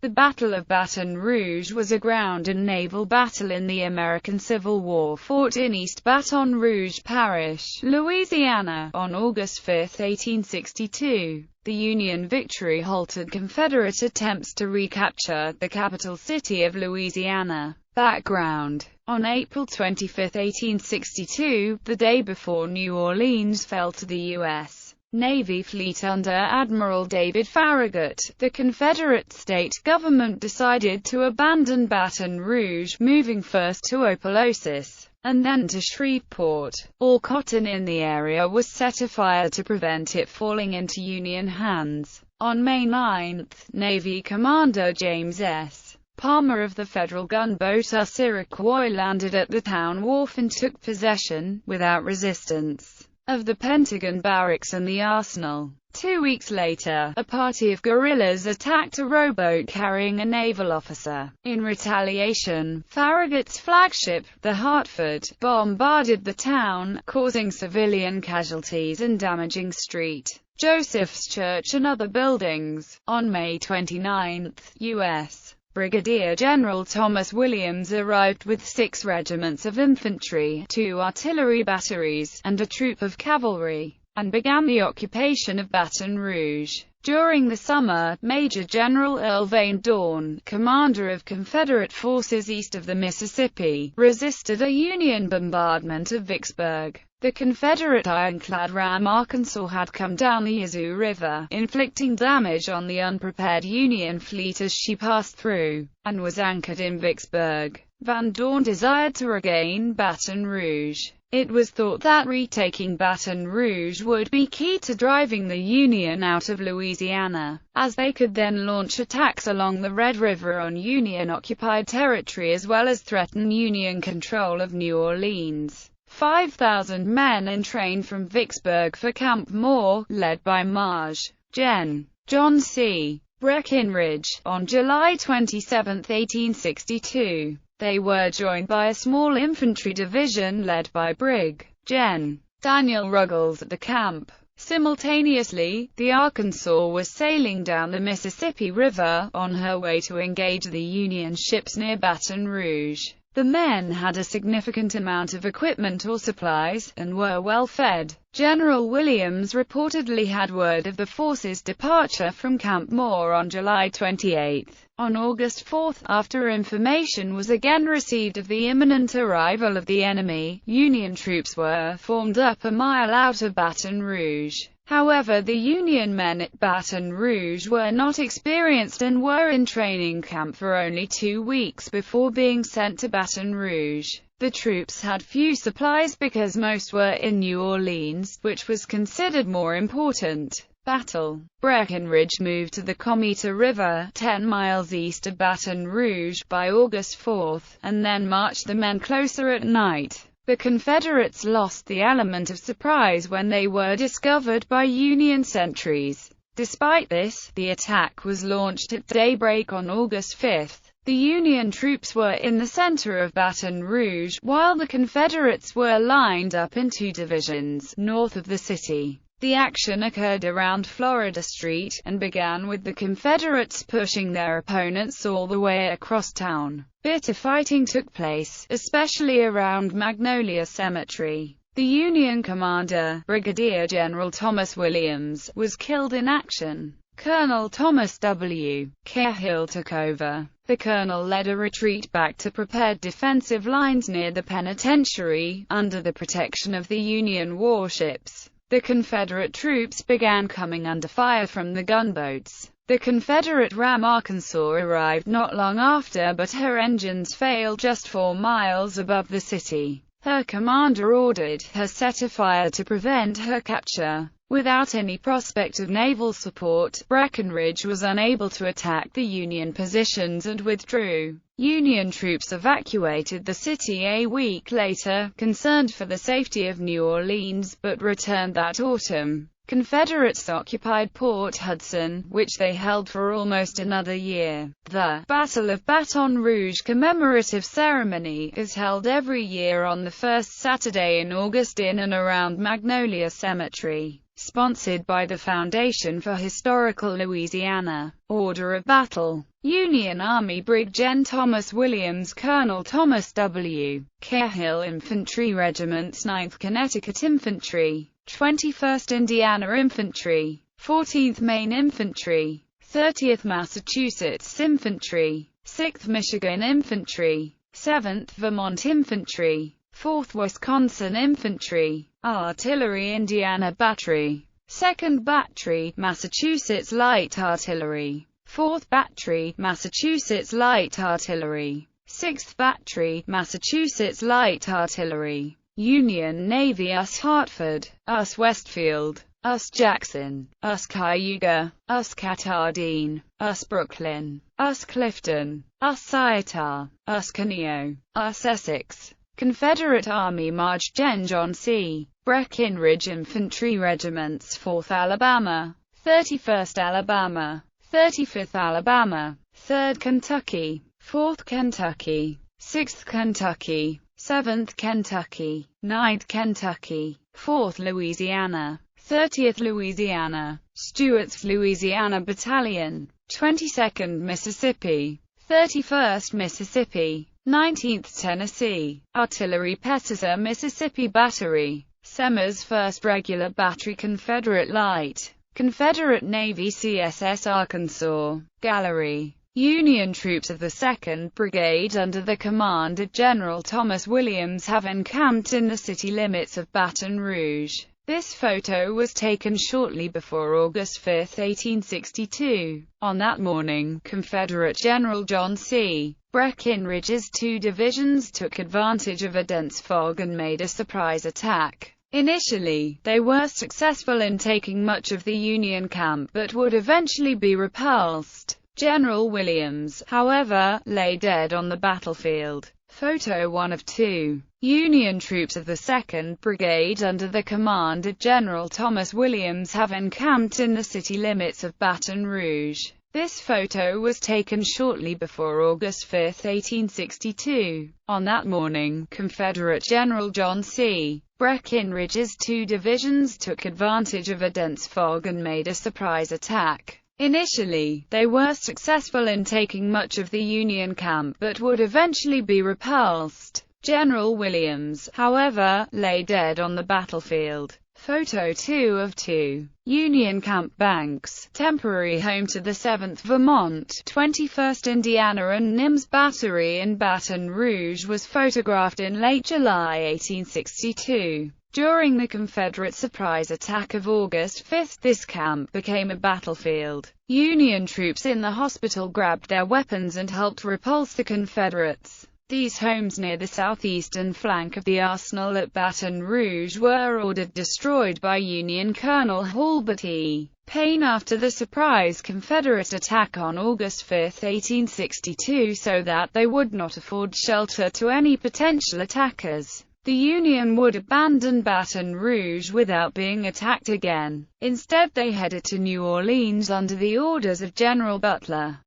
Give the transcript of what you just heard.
The Battle of Baton Rouge was a ground and naval battle in the American Civil War fought in East Baton Rouge Parish, Louisiana, on August 5, 1862. The Union victory halted Confederate attempts to recapture the capital city of Louisiana. Background: on April 25, 1862, the day before New Orleans fell to the U.S. Navy fleet under Admiral David Farragut, the Confederate state government decided to abandon Baton Rouge, moving first to Opelousas, and then to Shreveport. All cotton in the area was set afire to prevent it falling into Union hands. On May 9, Navy Commander James S. Palmer of the Federal gunboat Iroquois landed at the town wharf and took possession, without resistance, of the Pentagon barracks and the arsenal. 2 weeks later, a party of guerrillas attacked a rowboat carrying a naval officer. In retaliation, Farragut's flagship, the Harper, bombarded the town, causing civilian casualties and damaging St. Joseph's Church and other buildings. On May 29, U.S. Brigadier General Thomas Williams arrived with 6 regiments of infantry, 2 artillery batteries, and a troop of cavalry, and began the occupation of Baton Rouge. During the summer, Major General Earl Van Dorn, commander of Confederate forces east of the Mississippi, resisted a Union bombardment of Vicksburg. The Confederate ironclad ram Arkansas had come down the Yazoo River, inflicting damage on the unprepared Union fleet as she passed through, and was anchored in Vicksburg. Van Dorn desired to regain Baton Rouge. It was thought that retaking Baton Rouge would be key to driving the Union out of Louisiana, as they could then launch attacks along the Red River on Union-occupied territory as well as threaten Union control of New Orleans. 5,000 men entrained from Vicksburg for Camp Moore, led by Maj. Gen. John C. Breckinridge, on July 27, 1862. They were joined by a small infantry division led by Brig. Gen. Daniel Ruggles at the camp. Simultaneously, the Arkansas was sailing down the Mississippi River, on her way to engage the Union ships near Baton Rouge. The men had a significant amount of equipment or supplies, and were well fed. General Williams reportedly had word of the force's departure from Camp Moore on July 28. On August 4, after information was again received of the imminent arrival of the enemy, Union troops were formed up a mile out of Baton Rouge. However, the Union men at Baton Rouge were not experienced and were in training camp for only 2 weeks before being sent to Baton Rouge. The troops had few supplies because most were in New Orleans, which was considered more important. Battle. Breckinridge moved to the Comita River, 10 miles east of Baton Rouge, by August 4, and then marched the men closer at night. The Confederates lost the element of surprise when they were discovered by Union sentries. Despite this, the attack was launched at daybreak on August 5. The Union troops were in the center of Baton Rouge, while the Confederates were lined up in 2 divisions, north of the city. The action occurred around Florida Street, and began with the Confederates pushing their opponents all the way across town. Bitter fighting took place, especially around Magnolia Cemetery. The Union commander, Brigadier General Thomas Williams, was killed in action. Colonel Thomas W. Cahill took over. The colonel led a retreat back to prepared defensive lines near the penitentiary, under the protection of the Union warships. The Confederate troops began coming under fire from the gunboats. The Confederate ram Arkansas arrived not long after, but her engines failed just 4 miles above the city. Her commander ordered her set fire to prevent her capture. Without any prospect of naval support, Breckinridge was unable to attack the Union positions and withdrew. Union troops evacuated the city a week later, concerned for the safety of New Orleans, but returned that autumn. Confederates occupied Port Hudson, which they held for almost another year. The Battle of Baton Rouge commemorative ceremony is held every year on the first Saturday in August in and around Magnolia Cemetery. sponsored by the Foundation for Historical Louisiana. Order of battle: Union Army Brig Gen. Thomas Williams, Colonel Thomas W. Cahill, Infantry Regiments, 9th Connecticut Infantry, 21st Indiana Infantry, 14th Maine Infantry, 30th Massachusetts Infantry, 6th Michigan Infantry, 7th Vermont Infantry, 4th Wisconsin Infantry. Artillery: Indiana Battery, 2nd Battery, Massachusetts Light Artillery, 4th Battery, Massachusetts Light Artillery, 6th Battery, Massachusetts Light Artillery. Union Navy: US Hartford, US Westfield, US Jackson, US Cayuga, US Catardine, US Brooklyn, US Clifton, US Ciatar, US Caneo, US Essex. Confederate Army March Gen. John C. Breckinridge Infantry Regiments, 4th Alabama, 31st Alabama, 35th Alabama, 3rd Kentucky, 4th Kentucky, 6th Kentucky, 7th Kentucky, 9th Kentucky, 4th Louisiana, 30th Louisiana, Stewart's Louisiana Battalion, 22nd Mississippi, 31st Mississippi, 19th Tennessee, Artillery Petzer Mississippi Battery, Semmes 1st Regular Battery, Confederate Light, Confederate Navy CSS Arkansas, Gallery. Union troops of the 2nd Brigade under the command of General Thomas Williams have encamped in the city limits of Baton Rouge. This photo was taken shortly before August 5, 1862. On that morning, Confederate General John C. Breckinridge's 2 divisions took advantage of a dense fog and made a surprise attack. Initially, they were successful in taking much of the Union camp but would eventually be repulsed. General Williams, however, lay dead on the battlefield. Photo 1 of 2. Union troops of the 2nd Brigade under the command of General Thomas Williams have encamped in the city limits of Baton Rouge. This photo was taken shortly before August 5, 1862. On that morning, Confederate General John C. Breckinridge's 2 divisions took advantage of a dense fog and made a surprise attack. Initially, they were successful in taking much of the Union camp but would eventually be repulsed. General Williams, however, lay dead on the battlefield. Photo 2 of 2. Union Camp Banks, temporary home to the 7th Vermont, 21st Indiana and Nims Battery in Baton Rouge, was photographed in late July 1862. During the Confederate surprise attack of August 5, this camp became a battlefield. Union troops in the hospital grabbed their weapons and helped repulse the Confederates. These homes near the southeastern flank of the arsenal at Baton Rouge were ordered destroyed by Union Colonel Halbert E. Payne after the surprise Confederate attack on August 5, 1862, so that they would not afford shelter to any potential attackers. The Union would abandon Baton Rouge without being attacked again. Instead they headed to New Orleans under the orders of General Butler.